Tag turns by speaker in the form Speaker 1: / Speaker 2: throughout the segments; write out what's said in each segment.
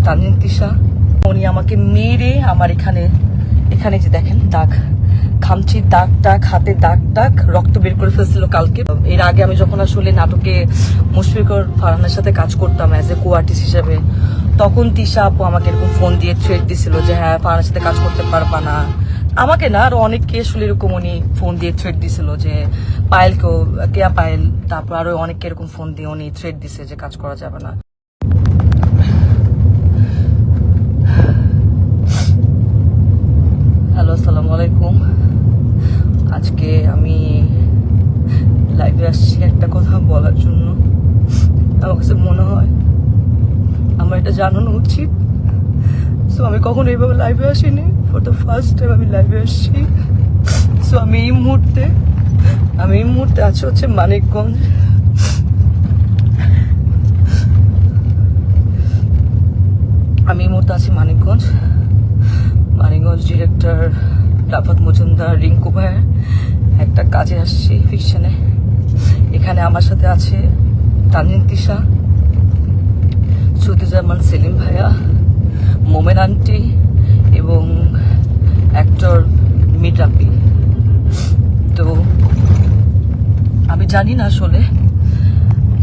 Speaker 1: তানজিন তিশা। উনি আমাকে মেরে আমার এখানে যে দেখেন দাগ, খামচির দাগ টাগ, হাতে দাগ টাগ, রক্ত বের করে ফেলছিল কালকে। এর আগে আমি যখন আসলে নাটকে মুশফিকুর ফারহানের সাথে কাজ করতাম অ্যাজ এ কো আর্টিস্ট হিসেবে, তখন তিশা আপু আমাকে এরকম ফোন দিয়ে থ্রেট দিছিল যে হ্যাঁ ফারহানের সাথে কাজ করতে পারবা না। আমাকে না, আরো অনেককে আসলে এরকম উনি ফোন দিয়ে থ্রেট দিছিল যে পায়েলকেও, কেয়া পায়েল, তারপর আরো অনেককে এরকম ফোন দিয়ে উনি থ্রেট দিছে যে কাজ করা যাবে না। হ্যালো, আসসালামু আলাইকুম। আজকে আমি লাইভে আসছি একটা কথা বলার জন্য। আমার কাছে মনে হয় আমার এটা জানানো উচিত। সো আমি কখনো এইভাবে লাইভে আসিনি, ফর দ্য ফার্স্ট টাইম আমি লাইভে আসছি। সো আমি এই মুহূর্তে আছি হচ্ছে মানিকগঞ্জ। মানিকগঞ্জ ডিরেক্টর রাফাত মজুমদার, রিঙ্কু ভাইয়ের একটা কাজে আসছি ফিকশনে। এখানে আমার সাথে আছে তানজিন তিশা, সুদুজ্জামান সেলিম ভাইয়া, মোমেন আন্টি এবং অ্যাক্টর মিডরাপি। তো আমি জানি না আসলে,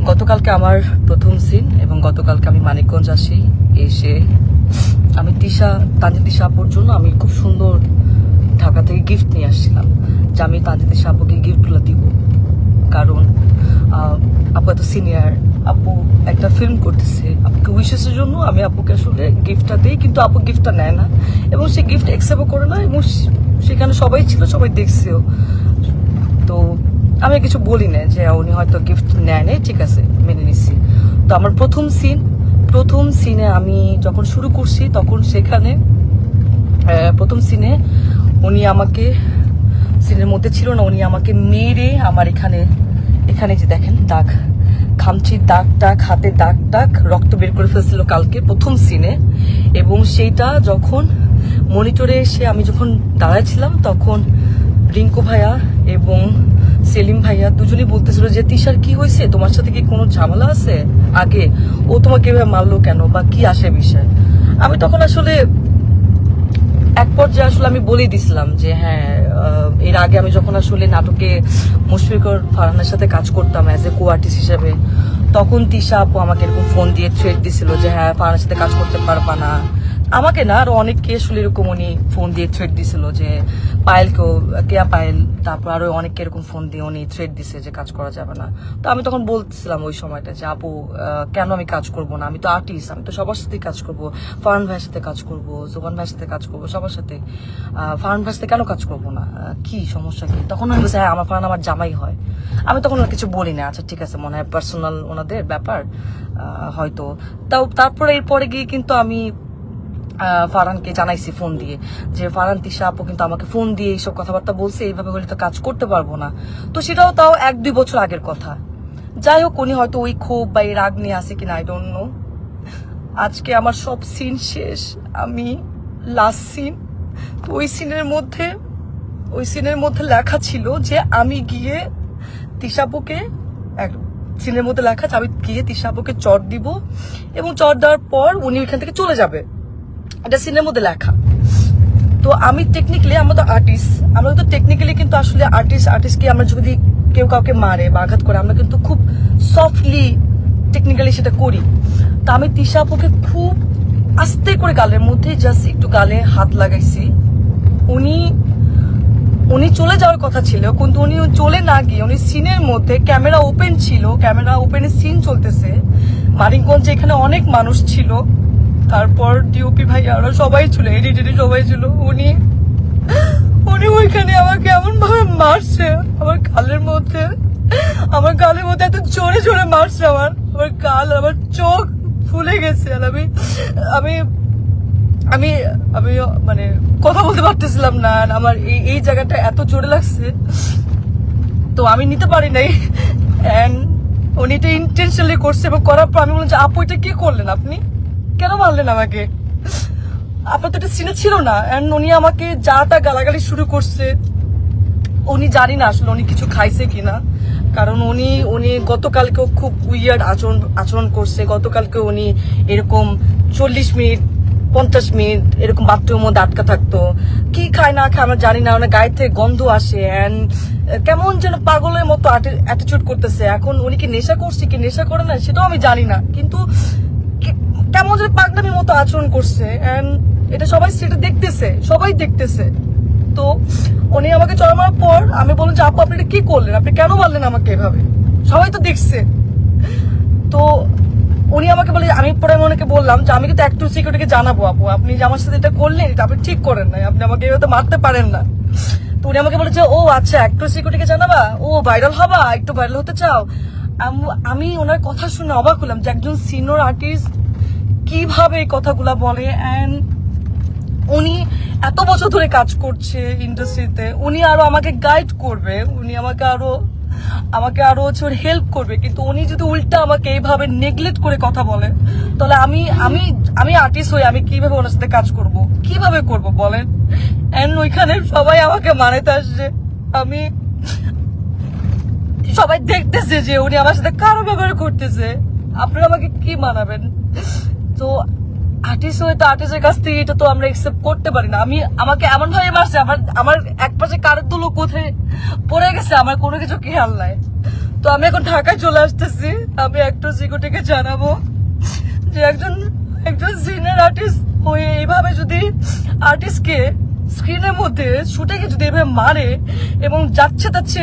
Speaker 1: গতকালকে আমার প্রথম সিন এবং গতকালকে আমি মানিকগঞ্জ আসি। এসে আমি তানজিন তিশা আপুর জন্য আমি খুব সুন্দর ঢাকা থেকে গিফট নিয়ে আসছিলাম যে আমি তানজিন তিশা আপুকে গিফটগুলো দিব। কারণ আপু এত সিনিয়র, আপু একটা ফিল্ম করতেছে, আপুকে উইশেসের জন্য আমি আপুকে আসলে গিফটটা দিই, কিন্তু আপু গিফটটা নেয় না এবং সে গিফট অ্যাকসেপ্টও করে না, এবং সেখানে সবাই ছিল, সবাই দেখছেও। তো আমি কিছু বলি না যে উনি হয়তো গিফট নেয় নাই, ঠিক আছে, মেনে নিচ্ছি। তো আমার প্রথম সিনে আমি যখন শুরু করছি, তখন সেখানে প্রথম সিনে উনি আমাকে, সিনের মধ্যে ছিল না, উনি আমাকে মেরে আমার এখানে যে দেখেন দাগ, খামচির দাগ টাগ, হাতে দাগ টাগ, রক্ত বের করে ফেলছিল কালকে প্রথম সিনে। এবং সেইটা যখন মনিটরে এসে আমি যখন দাঁড়াইছিলাম, তখন রিঙ্কু ভাইয়া এবং সেলিম ভাইয়া দুজনেই বলতেছিল যে তিশার কি হয়েছে, তোমার সাথে কি কোনো ঝামেলা আছে আগে, ও তোমাকে এভাবে মারলো কেন বা কি আসে বিষয়। আমি তখন আসলে এক পর্যায়ে আসলে আমি বলেই দিছিলাম যে হ্যাঁ, এর আগে আমি যখন আসলে নাটকে মুশফিকুর ফারহানের সাথে কাজ করতাম অ্যাজ এ কো আর্টিস্ট হিসেবে, তখন তিশা আপু আমাকে এরকম ফোন দিয়ে থ্রেট দিছিল যে হ্যাঁ ফারহানের সাথে কাজ করতে পারবা না। আমাকে না, আরো অনেককে আসলে এরকম উনি ফোন দিয়ে থ্রেট দিছিল যে পায়েলকেও, কেয়া পায়েল, তারপর আরো অনেককে এরকম ফোন দিয়ে উনি থ্রেট দিছে যে কাজ করা যাবে না। তো আমি তখন বলছিলাম ওই সময়টা যে আপু কেন আমি কাজ করব না, আমি তো আর্টিস্ট, আমি তো সবার সাথেই কাজ করব, ফারহান ভাইয়ের সাথে কাজ করব, জোবান ভাইয়ের সাথে কাজ করব, সবার সাথে। ফারহান ভাইয়ের সাথে কেন কাজ করব না, কি সমস্যা কি? তখন আমি বলছি হ্যাঁ আমার ফারহান আমার জামাই হয়। আমি তখন কিছু বলি না, আচ্ছা ঠিক আছে, মনে হয় পার্সোনাল ওনাদের ব্যাপার হয়তো। তারপরে এরপরে গিয়ে কিন্তু আমি ফারহানকে জানাইছি ফোন দিয়ে যে ফারহান তিশা আপু কিন্তু আমাকে ফোন দিয়ে এইসব কথাবার্তা বলছে, এইভাবে হলে তো কাজ করতে পারবো না। তো সেটাও তাও 1-2 বছর আগের কথা। যাই হোক, উনি হয়তো ওই ক্ষোভ বা এই রাগ নিয়ে আসে কিনা, আই ডোন্ট নো। আজকে আমার সব সিন শেষ, আমি লাস্ট সিন। তো ওই সিনের মধ্যে লেখা ছিল যে আমি গিয়ে তিশাপুকে, সিনের মধ্যে লেখা আছে আমি গিয়ে তিশাপুকে চট দিব এবং চট দেওয়ার পর উনি ওইখান থেকে চলে যাবে, এটা সিনের মধ্যে লেখা। তো আমি টেকনিক্যালি, আমরা তো আর্টিস্ট, আমরা তো টেকনিক্যালি কিন্তু আসলে আর্টিস্টকে আমরা যদি কেউ কাউকে মারে বা আঘাত করে, আমরা কিন্তু খুব সফটলি টেকনিক্যালি সেটা করি। তো আমি তিশা আপুকে খুব আস্তে করে গালের মধ্যে জাস্ট একটু গালে হাত লাগাইছি। উনি চলে যাওয়ার কথা ছিল, কিন্তু উনি চলে না গিয়ে উনি সিনের মধ্যে, ক্যামেরা ওপেন ছিল, ক্যামেরা ওপেনে সিন চলতেছে, মানিকগঞ্জে এখানে অনেক মানুষ ছিল, তারপর ডিওপি ভাই আরো সবাই ছিল, এডিটর সবাই ছিল, উনি ওইখানে আমাকে এমন ভাবে মারছে, আমার গালের মধ্যে এত জোরে জোরে মারছে, আমার গাল, আমার চোখ ফুলে গেছে। আর আমি মানে কথা বলতে পারতেছিলাম না, আমার এই জায়গাটা এত জোরে লাগছে, তো আমি নিতে পারি নাই। এন্ড উনি এটা ইন্টেনশনালি করছে, এবং করার পর আমি বললাম যে আপু এটা কি করলেন, আপনি কেন মারলেন আমাকে, আপনার তো এটা সিনে ছিল না। এন্ড উনি আমাকে যা তা গালাগালি শুরু করছে। উনি জানি না আসলে উনি কিছু খাইছে কিনা, কারণ উনি গতকালকেও খুব উইয়ার্ড আচরণ করছে। গতকালকে উনি এরকম 40 মিনিট 50 মিনিট এরকম বাথরুমের মধ্যে আটকা থাকতো। কি খায় না খায় আমরা জানি না, মানে গায়ে থেকে গন্ধ আসে অ্যান্ড কেমন যেন পাগলের মতো অ্যাটিটিউড করতেছে। এখন উনি কি নেশা করছে কি নেশা করে না সেটাও আমি জানি না, কিন্তু কেমন যেন পাগলামির মতো আচরণ করছে অ্যান্ড এটা সবাই সেটা দেখতেছে, সবাই দেখতেছে। তো উনি আমাকে চড়া মারার পর আমি বললাম যে আপু আপনি এটা কি করলেন, আপনি কেন মারলেন আমাকে এভাবে, সবাই তো দেখছে। তো উনি আমাকে বলে, আমি পরে ওনাকে বললাম যে আমি কিন্তু একটু সিকিউরিটিকে জানাবো আপু, আপনি যে আমার সাথে এটা করলেন এটা আপনি ঠিক করেন নাই, আপনি আমাকে এভাবে মারতে পারেন না। তো উনি আমাকে বলে যে ও আচ্ছা একটু সিকিউরিটিকে জানাবা, ও ভাইরাল হবা, একটু ভাইরাল হতে চাও। আমি ওনার কথা শুনে অবাক হলাম যে একজন সিনিয়র আর্টিস্ট কিভাবে এই কথাগুলা বলে। অ্যান্ড উনি এত বছর ধরে কাজ করছে ইন্ডাস্ট্রিতে, উনি আরো আমাকে গাইড করবে, উনি আমাকে আরো হচ্ছে হেল্প করবে, কিন্তু উনি যদি উল্টা আমাকে এইভাবে নেগলেক্ট করে কথা বলে তাহলে আমি আর্টিস্ট হই, আমি কিভাবে ওনার সাথে কাজ করব, কিভাবে করব বলেন। এন্ড ওইখানে সবাই আমাকে মানাতে আসছে, আমি সবাই দেখতেছে যে উনি আমার সাথে কারো ব্যবহার করতেছে, আপনারা আমাকে কি মানাবেন। তো আর্টিস্ট হয়ে তো আর্টিস্টের কাছ থেকে এটা তো আমরা একসেপ্ট করতে পারি না। আমাকে এমন ভাবে মারছে, আমার এক পাশে কারের তুলো কোথায় পড়ে গেছে আমার কোনো কিছু খেয়াল নাই। তো আমি এখন ঢাকায় চলে আসতেছি, আমি একটু সিকিউরিটিকে জানাবো যে একজন সিনিয়র আর্টিস্ট হয়ে এইভাবে যদি আর্টিস্টকে স্ক্রিনের মধ্যে শুটে যদি এভাবে মারে এবং যাচ্ছে তাচ্ছে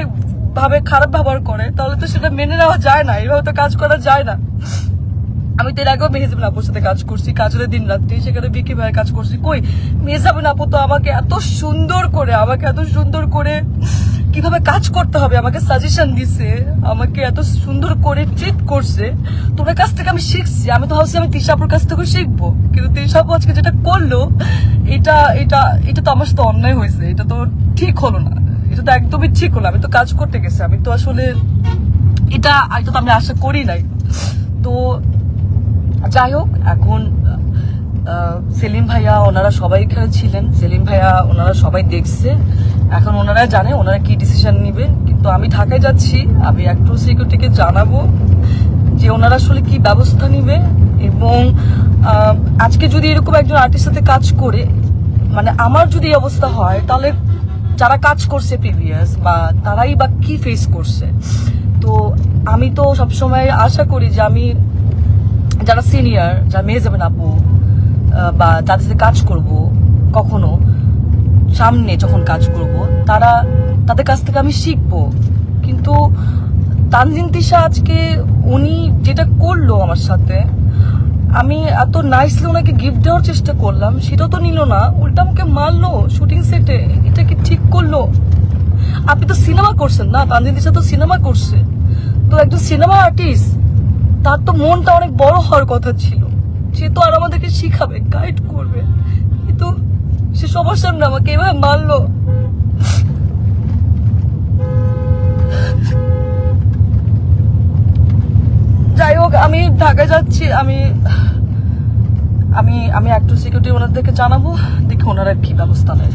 Speaker 1: ভাবে খারাপ ব্যবহার করে তাহলে তো সেটা মেনে নেওয়া যায় না, এইভাবে তো কাজ করা যায় না। আমি তো এর আগেও মেহজাবিন আপুর সাথে কাজ করছি, কাজের দিন রাত্রি, সেখানে বিকি ভাইয়ের কাজ করছি। কই মেহজাবিন আপু তো আমাকে এত সুন্দর করে কিভাবে কাজ করতে হবে আমাকে সাজেশন দিছে, আমাকে এত সুন্দর করে ট্রিট করছে। তোমার কাছ থেকে আমি শিখছি, আমি তো ভাবছি আমি তিশাপুর কাছ থেকে শিখবো, কিন্তু তিশাপু আজকে যেটা করলো এটা এটা এটা তো আমার সাথে অন্যায় হয়েছে, এটা তো ঠিক হলো না, এটা তো একদমই ঠিক হলো। আমি তো কাজ করতে গেছি, আমি তো আসলে এটা তো আমি আশা করি নাই। তো যাই হোক, এখন সেলিম ভাইয়া ওনারা সবাই এখানে ছিলেন, সেলিম ভাইয়া ওনারা সবাই দেখছে, এখন ওনারা জানে ওনারা কি ডিসিশন নিবে। কিন্তু আমি ঢাকায় যাচ্ছি, আমি একটু সিকিউরিটিকে জানাবো যে ওনারা আসলে কি ব্যবস্থা নিবে। এবং আজকে যদি এরকম একজন আর্টিস্টের সাথে কাজ করে, মানে আমার যদি এই অবস্থা হয় তাহলে যারা কাজ করছে প্রিভিয়াস বা তারাই বা কি ফেস করছে। তো আমি তো সবসময় আশা করি যে আমি যারা সিনিয়র, যারা মেহজাবিন আপু বা যাদের সাথে কাজ করব, কখনো সামনে যখন কাজ করব তাদের কাছ থেকে আমি শিখবো। কিন্তু তানজিন তিশা আজকে উনি যেটা করলো আমার সাথে, আমি এত নাইসলি ওনাকে গিফট দেওয়ার চেষ্টা করলাম, সেটাও তো নিল না, উল্টা আমাকে মারলো শুটিং সেটে। এটা কি ঠিক করলো? আপনি তো সিনেমা করছেন না, তানজিন তিশা তো সিনেমা করছে, তো একজন সিনেমা আর্টিস্ট তার তো মনটা অনেক বড় হওয়ার কথা ছিল, সে তো আর আমাদেরকে শিখাবে, গাইড করবে, কিন্তু সে সবার সামনে আমাকে এভাবে মারলো। যাই হোক, আমি ঢাকায় যাচ্ছি, আমি আমি আমি একটু সিকিউরিটি ওনাদেরকে জানাবো, দেখি ওনারা কি ব্যবস্থা নেয়।